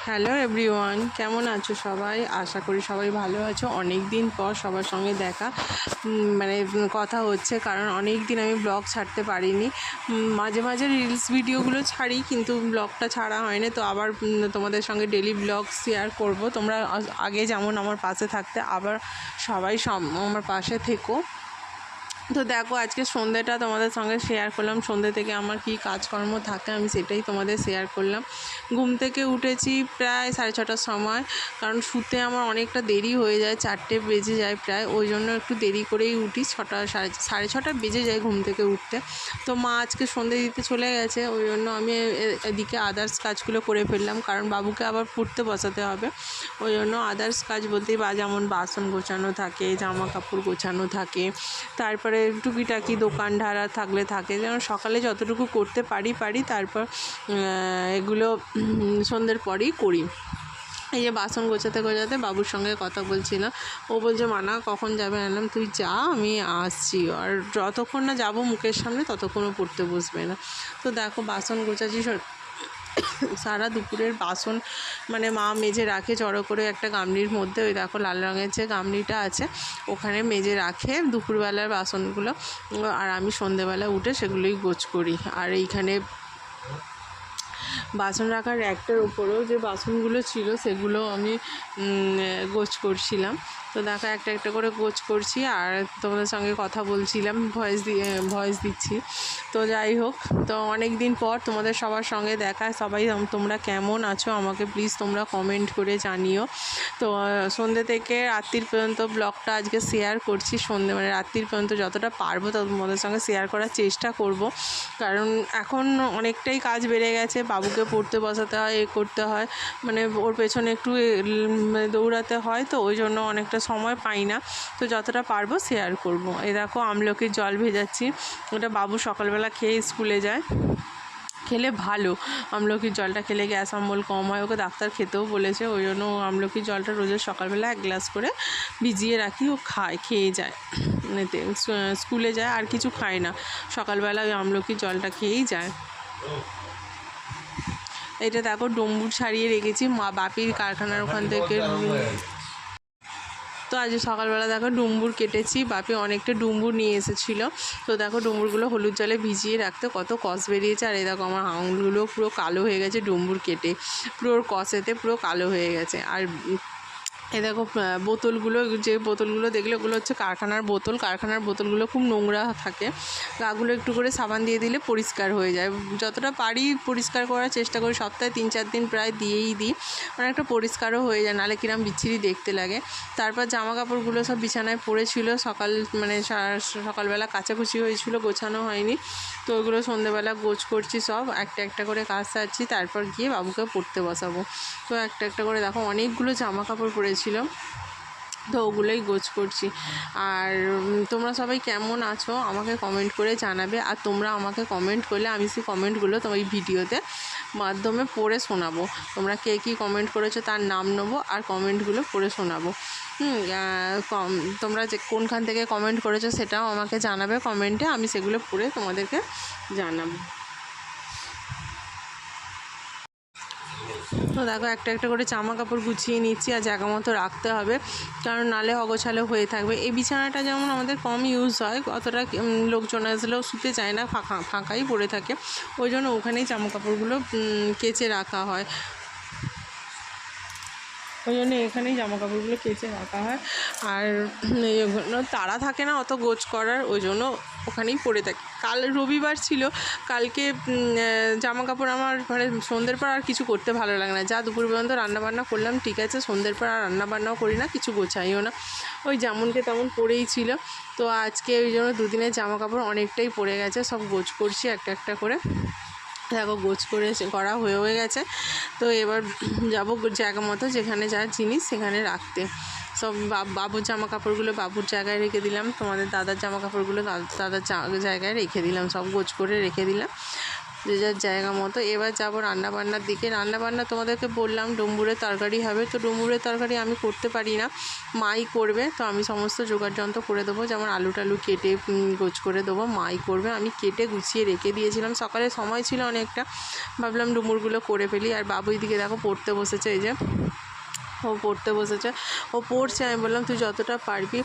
Hello everyone, কেমন আছো সবাই? আশা করি সবাই ভালো আছো। অনেক দিন পর সবার সঙ্গে দেখা কথা হচ্ছে, কারণ অনেক দিন আমি ব্লগ ছাড়তে পারিনি। মাঝে মাঝে রিলস ভিডিওগুলো ছাড়ি, কিন্তু ব্লগটা ছাড়া হয়নি। তো আবার তোমাদের সঙ্গে ডেলি ব্লগ শেয়ার করব। তোমরা আগে যেমন আমার পাশে থাকতে, আবার সবাই আমার পাশে থেকো। তো দেখো, আজকে সন্ধ্যেটা তোমাদের সঙ্গে শেয়ার করলাম। সন্ধ্যে থেকে আমার কি কাজকর্ম থাকে আমি সেটাই তোমাদের শেয়ার করলাম। ঘুম থেকে উঠেছি প্রায় 6:30টার সময়, কারণ শুতে আমার অনেকটা দেরি হয়ে যায়, 4টে বেজে যায় প্রায়। ওই জন্য একটু দেরি করেই উঠি, 6:30 বেজে যায় ঘুম থেকে উঠতে। তো মা আজকে সন্ধ্যে দিতে চলে গেছে, ওই জন্য আমি এদিকে আদার্স কাজগুলো করে ফেললাম, কারণ বাবুকে আবার পড়তে বসাতে হবে। ওই জন্য আদার্স কাজ বলতেই যেমন বাসন গোছানো থাকে, জামা কাপড় গোছানো থাকে, তারপরে টুকিটাকি দোকান ঢালা থাকলে থাকে, যেন সকালে যতটুকু করতে পারি। তারপর এগুলো সন্ধ্যের পরেই করি। এই যে বাসন গোছাতে বাবুর সঙ্গে কথা বলছিলাম। ও বলছে, মানা কখন যাবে? আনলাম তুই যা, আমি আসছি। আর যতক্ষণ না যাবো মুখের সামনে ততক্ষণও পড়তে বসবে না। তো দেখো, বাসন গোছাচ্ছি। সারা দুপুরের বাসন মা মেজে রাখে জড়ো করে একটা গামলির মধ্যে। ওই দেখো লাল রঙের যে গামলিটা আছে, ওখানে মেজে রাখে দুপুরবেলার বাসনগুলো। আর আমি সন্ধেবেলা উঠে সেগুলোই গোছ করি। আর এইখানে বাসন রাখার র্যাকটার উপরেও যে বাসনগুলো ছিল সেগুলো আমি গোছ করছিলাম। তো দেখো, একটা একটা করে গোছ করছি আর তোমাদের সঙ্গে কথা বলছিলাম, ভয়েস দিচ্ছি। তো যাই হোক, তো অনেক দিন পর তোমাদের সবার সঙ্গে দেখা। সবাই তোমরা কেমন আছো আমাকে প্লিজ তোমরা কমেন্ট করে জানিও। তো সন্ধ্যে থেকে রাত্রির পর্যন্ত ব্লগটা আজকে শেয়ার করছি। রাত্রির পর্যন্ত যতটা পারবো তোমাদের সঙ্গে শেয়ার করার চেষ্টা করব, কারণ এখন অনেকটাই কাজ বেড়ে গেছে। বাবুকে পড়তে বসাতে হয়, করতে হয়, ওর পেছনে একটু দৌড়াতে হয়, তো ওই জন্য অনেকটা সময় পাই না। তো যতটা পারবো শেয়ার করব। এই দেখো, আমলকির জল ভেজাচ্ছি। ওটা বাবু সকালবেলা খেয়ে স্কুলে যায়। খেলে ভালো, আমলকির জলটা খেলে গ্যাস অম্বল কম হয়। ওকে ডাক্তার খেতেও বলেছে, ওই জন্য আমলকির জলটা রোজের সকালবেলা 1 গ্লাস করে ভিজিয়ে রাখি। ও খেয়ে যায়, স্কুলে যায়, আর কিছু খায় না। সকালবেলা ওই আমলকির জলটা খেয়েই যায়। এটা দেখো, ডম্বুর ছাড়িয়ে রেখেছি বাপির কারখানার ওখান থেকে। তো আজ সকালবেলা দেখো ডুম্বুর কেটেছি। বাপি অনেকটা ডুম্বুর নিয়ে এসেছিলো। তো দেখো, ডুম্বুরগুলো হলুদ জলে ভিজিয়ে রাখতে কত কষ বেরিয়েছে। আর এই দেখো, আমার আঙুলগুলো পুরো কালো হয়ে গেছে ডুম্বুর কেটে, পুরো কষেতে পুরো কালো হয়ে গেছে। আর এই দেখো, যে বোতলগুলো দেখলে ওগুলো হচ্ছে কারখানার বোতলগুলো খুব নোংরা থাকে। গাগুলো একটু করে সাবান দিয়ে দিলে পরিষ্কার হয়ে যায়। যতটা পারি পরিষ্কার করার চেষ্টা করি, সপ্তাহে 3-4 দিন প্রায় দিয়েই দিই, অনেকটা পরিষ্কারও হয়ে যায়, নাহলে কিরম বিচ্ছিরি দেখতে লাগে। তারপর জামা কাপড়গুলো সব বিছানায় পড়েছিল, সকালবেলা কাচাকুচি হয়েছিল, গোছানো হয়নি। তো ওগুলো সন্ধ্যেবেলা গোছ করছি, সব একটা একটা করে কাজ সারছি, তারপর গিয়ে বাবুকে পড়তে বসাবো। তো একটা একটা করে দেখো, অনেকগুলো জামা কাপড় পরেছিল, তো ওগুলোই গোছ করছি। আর তোমরা সবাই কেমন আছো আমাকে কমেন্ট করে জানাবে। আর তোমরা আমাকে কমেন্ট করলে আমি সেই কমেন্টগুলো তোমার ভিডিওতে মাধ্যমে পড়ে শোনাবো। তোমরা কে কী কমেন্ট করেছো তার নাম নেবো আর কমেন্টগুলো পড়ে শোনাবো। তোমরা যে কোনখান থেকে কমেন্ট করেছো সেটাও আমাকে জানাবে কমেন্টে, আমি সেগুলো পড়ে তোমাদেরকে জানাবো। তো দেখো, একটা একটা করে জামা কাপড় গুছিয়ে নিচ্ছি, আর জায়গা মতো রাখতে হবে, কারণ নালে অগোছালো হয়ে থাকবে। এই বিছানাটা যেমন আমাদের কম ইউজ হয়, অতটা লোকজন আসলেও শুতে চায় না, ফাঁকাই পড়ে থাকে, ওই জন্য ওখানেই জামা কাপড়গুলো কেচে রাখা হয়। ওই জন্য এখানেই জামা কাপড়গুলো কেচে রাখা হয়। আর তাড়া থাকে না অত গোছ করার, ওই জন্য ওখানেই পড়ে থাকে। কাল রবিবার ছিল, কালকে জামা কাপড় আমার সন্ধ্যের পর আর কিছু করতে ভালো লাগে না। যা দুপুর পর্যন্ত রান্নাবান্না করলাম ঠিক আছে, সন্ধ্যের পর আর রান্নাবান্নাও করি না, কিছু গোছাইও না, ওই যেমনকে তেমন পড়েই ছিল। তো আজকে ওই জন্য দুদিনের জামা কাপড় অনেকটাই পড়ে গেছে, সব গোছ করছি একটা একটা করে। দেখো, গোছ করা হয়ে গেছে। তো এবার যাবো জায়গা মতো, যেখানে যা জিনিস সেখানে রাখতে। সব বাবুর জামা কাপড়গুলো বাবুর জায়গায় রেখে দিলাম, তোমাদের দাদার জামা কাপড়গুলো দাদার জায়গায় রেখে দিলাম, সব গোছ করে রেখে দিলাম। যে যার জায়গা মতো। এবার যাব রান্নাবান্নার দিকে। রান্নাবান্না তোমাদেরকে বললাম ডুমুরের তরকারি হবে, তো ডুমুরের তরকারি আমি করতে পারি না, মাই করবে। তো আমি সমস্ত জোগাড় যন্ত্র করে দেবো, যেমন আলু টালু কেটে গোছ করে দেবো, মাই করবে। আমি কেটে গুছিয়ে রেখে দিয়েছিলাম, সকালে সময় ছিল অনেকটা, ভাবলাম ডুমুরগুলো করে ফেলি। আর বাবু দিকে দেখো পড়তে বসেছে, এই যে ও পড়তে বসেছে, ও পড়ছে। আমি বললাম তুই যতটা পারবি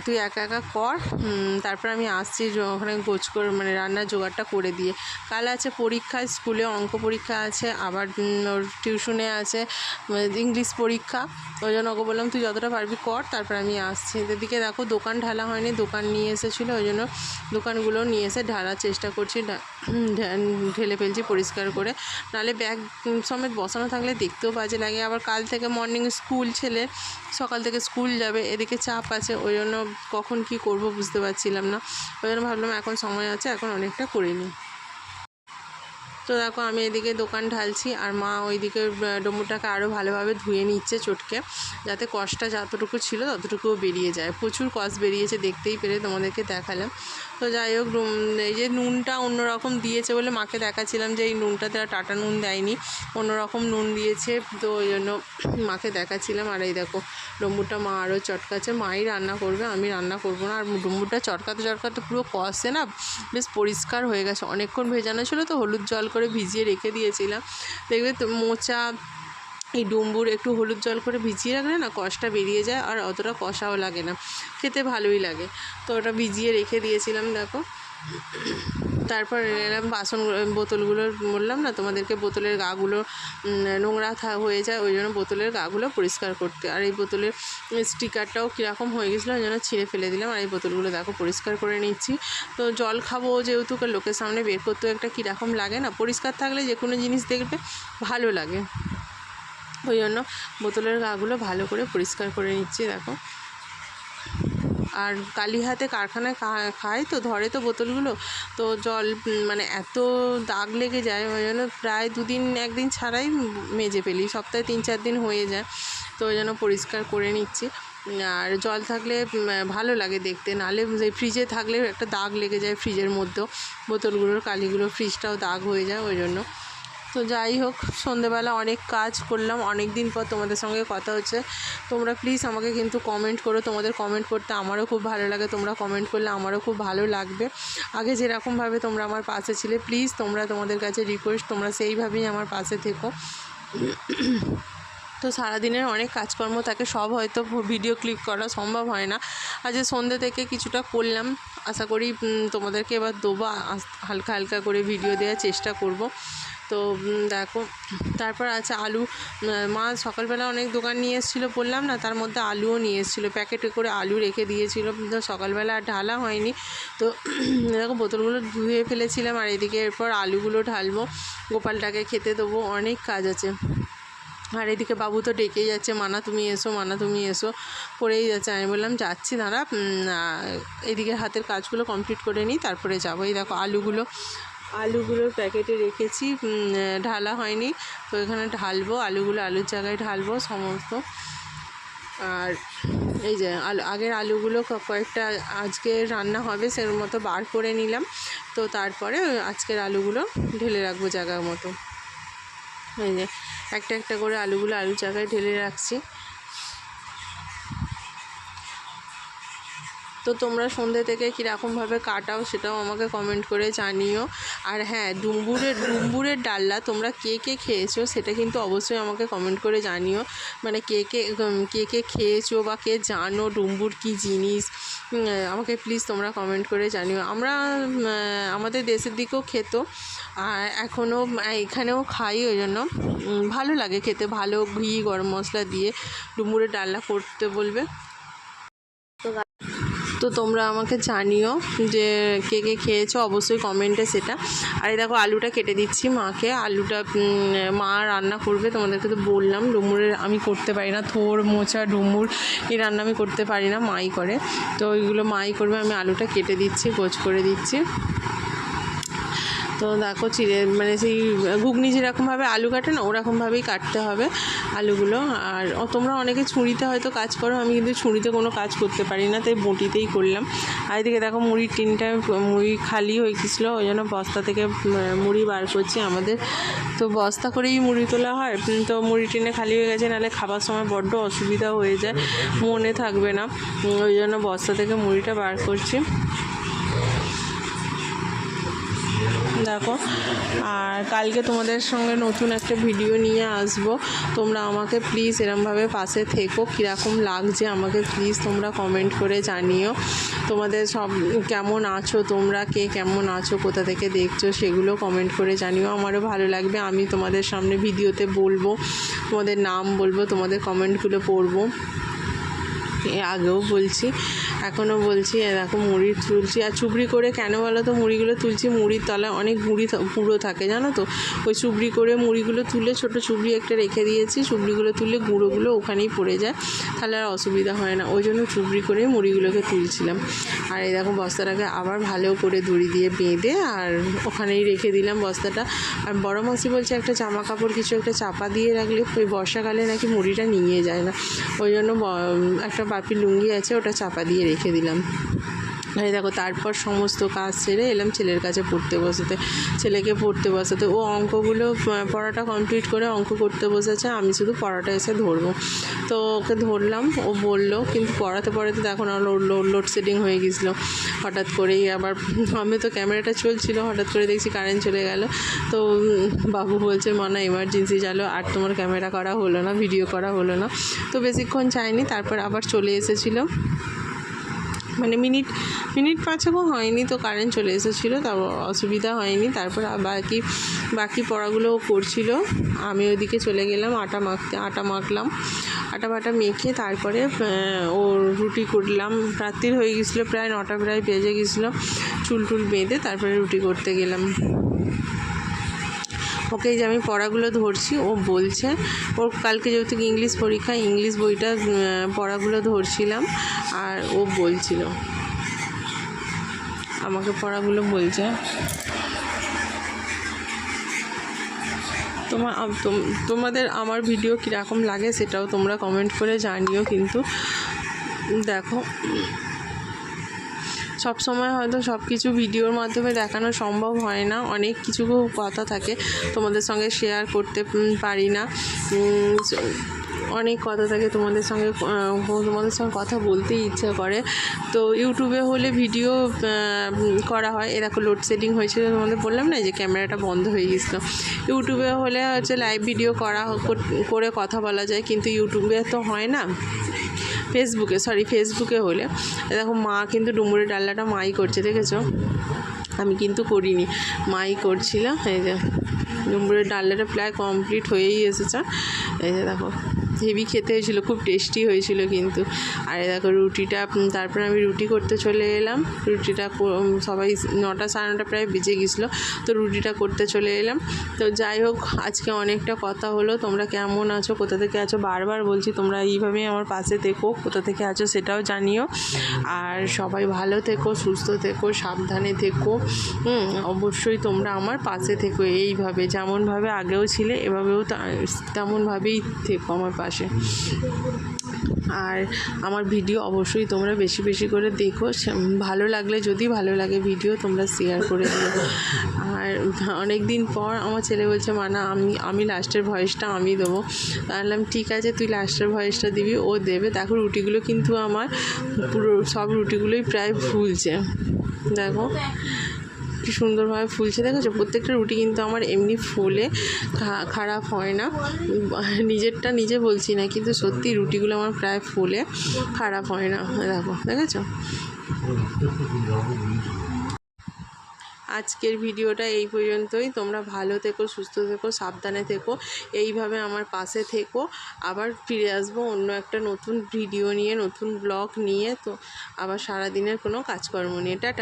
তুই একা একা কর, তারপর আমি আসছি ওখানে গোছ করে মানে রান্নার জোগাড়টা করে দিয়ে। কাল আছে পরীক্ষা, স্কুলে অঙ্ক পরীক্ষা আছে, আবার ওর টিউশনে আছে ইংলিশ পরীক্ষা। ওই জন্য ওকে বললাম তুই যতটা পারবি কর, তারপর আমি আসছি। এদিকে দেখো দোকান ঢালা হয়নি, দোকান নিয়ে এসেছিলো, ওই জন্য দোকানগুলো নিয়ে এসে ঢালার চেষ্টা করছি, ঢেলে ফেলছি পরিষ্কার করে, নাহলে ব্যাগ সমেত বসানো থাকলে দেখতেও বাজে লাগে। আবার কাল থেকে মর্নিং স্কুল, ছেলে সকাল থেকে স্কুল যাবে, এদিকে চাপ আছে, ওই জন্য কখন কী করব বুঝতে পারছিলাম না। ওই জন্য ভাবলাম এখন সময় আছে, এখন অনেকটা করে নিই। তো দেখো আমি এদিকে দোকান ঢালছি, আর মা ওইদিকে ডুমুরটাকে আরও ভালোভাবে ধুয়ে নিচ্ছে চটকে, যাতে কষটা যতটুকু ছিল ততটুকুও বেরিয়ে যায়। প্রচুর কষ বেরিয়েছে, দেখতেই পেরে তোমাদেরকে দেখালাম। তো যাই হোক, এই যে নুনটা অন্যরকম দিয়েছে বলে মাকে দেখাচ্ছিলাম যে এই নুনটাতে আর টাটা নুন দেয়নি, অন্যরকম নুন দিয়েছে, তো ওই জন্য মাকে দেখাচ্ছিলাম। আর এই দেখো ডুমুরটা মা আরও চটকাচ্ছে, মাই রান্না করবে, আমি রান্না করবো না। আর ডুমুরটা চটকাতে চটকাতে পুরো কষে না বেশ পরিষ্কার হয়ে গেছে, অনেকক্ষণ ভেজানো ছিল তো হলুদ জল করে ভিজিয়ে রেখে দিয়েছিলাম। দেখবে তো মোচা এই ডুমুর একটু হলুদ জল করে ভিজিয়ে রাখলে না কষটা বেরিয়ে যায়, আর অতটা কষাও লাগে না, খেতে ভালোই লাগে। তো ওটা ভিজিয়ে রেখে দিয়েছিলাম দেখো। তারপর এলাম বাসন বোতলগুলো, বললাম না তোমাদেরকে বোতলের গাগুলো নোংরা হয়ে যায়, ওই জন্য বোতলের গাগুলো পরিষ্কার করতে। আর এই বোতলের স্টিকারটাও কীরকম হয়ে গেছিলো, ওই জন্য ছিঁড়ে ফেলে দিলাম। আর এই বোতলগুলো দেখো পরিষ্কার করে নিচ্ছি। তো জল খাবো যেহেতু, লোকের সামনে বের করতেও একটা কীরকম লাগে না, পরিষ্কার থাকলে যে কোনো জিনিস দেখবে ভালো লাগে, ওই জন্য বোতলের গাগুলো ভালো করে পরিষ্কার করে নিচ্ছি দেখো। আর কালী হাতে কারখানায় খায় তো, ধরে তো বোতলগুলো, তো জল মানে এত দাগ লেগে যায়, ওই জন্য প্রায় 2-1 দিন ছাড়াই মেজে ফেলি, সপ্তাহে 3-4 দিন হয়ে যায়, তো ওই জন্য পরিষ্কার করে নিচ্ছি। আর জল থাকলে ভালো লাগে দেখতে, নাহলে ফ্রিজে থাকলে একটা দাগ লেগে যায়, ফ্রিজের মধ্যেও বোতলগুলোর কালিগুলো, ফ্রিজটাও দাগ হয়ে যায় ওই জন্য। তো যাই হোক, সন্ধেবেলা অনেক কাজ করলাম, অনেক দিন পর তোমাদের সঙ্গে কথা হচ্ছে। তোমরা প্লিজ আমাকে কিন্তু কমেন্ট করো, তোমাদের কমেন্ট করতে আমারও খুব ভালো লাগে, তোমরা কমেন্ট করলে আমারও খুব ভালো লাগবে। আগে যেরকমভাবে তোমরা আমার পাশে ছিলে, প্লিজ তোমাদের কাছে রিকোয়েস্ট তোমরা সেইভাবেই আমার পাশে থেকো। তো সারাদিনের অনেক কাজকর্ম থাকে, সব হয়তো ভিডিও ক্লিপ করা সম্ভব হয় না। আজ সন্ধ্যে থেকে কিছুটা করলাম, আশা করি তোমাদেরকে এবার দেবো, হালকা হালকা করে ভিডিও দেওয়ার চেষ্টা করব। তো দেখো, তারপর আছে আলু, মা সকালবেলা অনেক দোকান নিয়ে এসেছিলো বললাম না, তার মধ্যে আলুও নিয়ে এসেছিলো, প্যাকেটে করে আলু রেখে দিয়েছিলো, তো সকালবেলা আর ঢালা হয়নি। তো দেখো বোতলগুলো ধুয়ে ফেলেছিলাম, আর এদিকে এরপর আলুগুলো ঢালবো, গোপালটাকে খেতে দেবো, অনেক কাজ আছে। আর এদিকে বাবু তো ডেকেই যাচ্ছে, মানা তুমি এসো, মানা তুমি এসো করেই যাচ্ছে। আমি বললাম যাচ্ছি, দাঁড়া এদিকে হাতের কাজগুলো কমপ্লিট করে নিই, তারপরে যাবো। এই দেখো আলুগুলোর প্যাকেটে রেখেছি, ঢালা হয়নি, তো এখানে ঢালবো আলুগুলো, আলুর জায়গায় ঢালবো সমস্ত। আর এই যে আগের আলুগুলো কয়েকটা আজকে রান্না হবে সের মতো বার করে নিলাম, তো তারপরে আজকের আলুগুলো ঢেলে রাখবো জায়গার মতো। এই যে একটা একটা করে আলুগুলো আলুর জায়গায় ঢেলে রাখছি। তো তোমরা সন্ধ্যে থেকে কীরকমভাবে কাটাও সেটাও আমাকে কমেন্ট করে জানিও। আর হ্যাঁ, ডুমুরের ডালনা তোমরা কে কে খেয়েছো সেটা কিন্তু অবশ্যই আমাকে কমেন্ট করে জানিও, মানে কে কে খেয়েছো বা কে জানো ডুমুর কী জিনিস, আমাকে প্লিজ তোমরা কমেন্ট করে জানিও। আমাদের দেশের দিকেও খেত, আর এখনও এখানেও খাই, ওই জন্য ভালো লাগে খেতে, ভালো ঘি গরম মশলা দিয়ে ডুমুরের ডালনা করতে বলবে। তো তোমরা আমাকে জানিও যে কে কে খেয়েছো অবশ্যই কমেন্টে সেটা। আর এই দেখো আলুটা কেটে দিচ্ছি মাকে, আলুটা মা রান্না করবে, তোমাদেরকে তো বললাম ডুমুরের আমি করতে পারি না, থোড় মোচা ডুমুর এই রান্না আমি করতে পারি না, মাই করে, তো ওইগুলো মাই করবে। আমি আলুটা কেটে দিচ্ছি, গোছ করে দিচ্ছি। তো তো দেখো মানে সেই ঘুগনি যেরকমভাবে আলু কাটে না ওরকমভাবেই কাটতে হবে আলুগুলো। আর তোমরা অনেকে ছুরিতে হয়তো কাজ করো, আমি কিন্তু ছুরিতে কোনো কাজ করতে পারি না, তাই বটিতেই করলাম। আর এদিকে দেখো মুড়ির টিনটা মুড়ি খালি হয়ে গেছিলো, ওই জন্য বস্তা থেকে মুড়ি বার করছি। আমাদের তো বস্তা করেই মুড়ি তোলা হয়, তো মুড়ি টিনে খালি হয়ে গেছে, নাহলে খাবার সময় বড্ড অসুবিধা হয়ে যায়, মনে থাকবে না, ওই জন্য বস্তা থেকে মুড়িটা বার করছি। দেখো, আর কালকে তোমাদের সঙ্গে নতুন একটা ভিডিও নিয়ে আসব। তোমরা আমাকে প্লিজ এরমভাবে পাশে থেকো, কীরকম লাগছে আমাকে প্লিজ তোমরা কমেন্ট করে জানিও। তোমাদের সব কেমন আছো, তোমরা কে কেমন আছো, কোথা থেকে দেখছো সেগুলো কমেন্ট করে জানিও, আমারও ভালো লাগবে। আমি তোমাদের সামনে ভিডিওতে বলবো, তোমাদের নাম বলবো, তোমাদের কমেন্টগুলো পড়বো। আগেও বলছি, এখনও বলছি। দেখো মুড়ি তুলছি, আর চুবড়ি করে কেন বলো তো মুড়িগুলো তুলছি, মুড়ির তলায় অনেক পুরো থাকে জানো তো, ওই চুবড়ি করে মুড়িগুলো তুলে ছোটো চুবড়ি একটা রেখে দিয়েছি, চুবড়িগুলো তুলে গুঁড়োগুলো ওখানেই পড়ে যায়, তাহলে আর অসুবিধা হয় না, ওই জন্য চুবড়ি করে মুড়িগুলোকে তুলছিলাম। আর এই দেখো বস্তাটাকে আবার ভালো করে দড়ি দিয়ে বেঁধে আর ওখানেই রেখে দিলাম বস্তাটা। আর বড় মাসি বলছে একটা জামা কাপড় কিছু একটা চাপা দিয়ে রাখলে ওই বর্ষাকালে নাকি মুড়িটা নিয়ে যায় না, ওই জন্য একটা বাপি লুঙ্গি আছে ওটা চাপা দিয়ে রেখে দিলাম। এই দেখো তারপর সমস্ত কাজ সেরে এলাম ছেলের কাছে ছেলেকে পড়তে বসাতে। ও অঙ্কগুলো পড়াটা কমপ্লিট করে অঙ্ক করতে বসেছে, আমি শুধু পড়াটা এসে ধরবো। তো ওকে ধরলাম, ও বললো, কিন্তু পড়াতে দেখো না লোডশেডিং হয়ে গেছিলো হঠাৎ করেই। আবার আমি তো ক্যামেরাটা চলছিল, হঠাৎ করে দেখছি কারেন্ট চলে গেল। তো বাবু বলছে মনে এমার্জেন্সি চালো, আর তোমার ক্যামেরা করা হলো না, ভিডিও করা হলো না। তো বেশিক্ষণ চাইনি, তারপর আবার চলে এসেছিলো, মানে মিনিট 5 হয়নি, তো কারেন্ট চলে এসেছিলো, তারপর অসুবিধা হয়নি। তারপর বাকি পড়াগুলোও করছিল, আমি ওইদিকে চলে গেলাম আটা মাখলাম, আটা মেখে তারপরে ওর রুটি করলাম। রাত্রির হয়ে গেছিলো, প্রায় 9টা প্রায় বেজে গেছিলো, চুল বেঁধে তারপরে রুটি করতে গেলাম। ওকে যে আমি পড়াগুলো ধরছি, ও বলছে, ওর কালকে যেহেতু ইংলিশ পরীক্ষা, ইংলিশ বইটা পড়াগুলো ধরছিলাম, আর ও বলছিল আমাকে পড়াগুলো বলছে। তোমাদের আমার ভিডিও কীরকম লাগে সেটাও তোমরা কমেন্ট করে জানিও। কিন্তু দেখো সব সময় হয়তো সব কিছু ভিডিওর মাধ্যমে দেখানো সম্ভব হয় না, অনেক কিছু কথা থাকে তোমাদের সঙ্গে শেয়ার করতে পারি না, অনেক কথা থাকে তোমাদের সঙ্গে কথা বলতেই ইচ্ছা করে। তো ইউটিউবে হলে ভিডিও করা হয়, এরকম লোডশেডিং হয়েছিল, তোমাদের বললাম না যে ক্যামেরাটা বন্ধ হয়ে গেছিলো। ইউটিউবে হলে হচ্ছে লাইভ ভিডিও করে কথা বলা যায়, কিন্তু ইউটিউবে তো হয় না। ফেসবুকে হলে দেখো মা কিন্তু ডুমুরের ডালনাটা মাই করছে, দেখেছো, আমি কিন্তু করিনি, মাই করছিলাম। এই যে ডুমুরের ডালনাটা প্রায় কমপ্লিট হয়েই এসেছে, এই যে দেখো হেভি খেতে হয়েছিল, খুব টেস্টি হয়েছিল কিন্তু। আর দেখো রুটিটা, তারপর আমি রুটি করতে চলে এলাম, রুটিটা সবাই 9টা 9:30 প্রায় বেজে গেছিলো, তো রুটিটা করতে চলে এলাম। তো যাই হোক, আজকে অনেকটা কথা হলো, তোমরা কেমন আছো, কোথা থেকে আছো, বারবার বলছি তোমরা এইভাবেই আমার পাশে থেকো, কোথা থেকে আছো সেটাও জানিও। আর সবাই ভালো থেকো, সুস্থ থেকো, সাবধানে থেকো, অবশ্যই তোমরা আমার পাশে থেকো, এইভাবে যেমনভাবে আগেও ছিলে এভাবেও তেমনভাবেই থেকো আমার পাশে। আর আমার ভিডিও অবশ্যই তোমরা বেশি করে দেখো, ভালো লাগলে, যদি ভালো লাগে ভিডিও তোমরা শেয়ার করে দিও। আর অনেক দিন পর আমার ছেলে বলছে মানা আমি লাস্টের ভয়েসটা আমি দেবো, বললাম ঠিক আছে তুই লাস্টের ভয়েসটা দিবি, ও দেবে। দেখো রুটিগুলো কিন্তু আমার পুরো সব রুটিগুলোই প্রায় ফুলছে, দেখো কি সুন্দরভাবে ফুলছে, দেখেছো, প্রত্যেকটা রুটি কিন্তু আমার এমনি ফুলে, খারাপ হয় না, নিজেরটা নিজে বলছি না, কিন্তু সত্যি রুটিগুলো আমার প্রায় ফুলে, খারাপ হয় না, দেখেছো। আজকের ভিডিওটা এই পর্যন্তই, তোমরা ভালো থেকো, সুস্থ থেকো, সাবধানে থেকো, এইভাবে আমার পাশে থেকো। আবার ফিরে আসবো অন্য একটা নতুন ভিডিও নিয়ে, নতুন ব্লগ নিয়ে, তো আবার সারাদিনের কোনো কাজকর্ম নিয়ে। টাটা।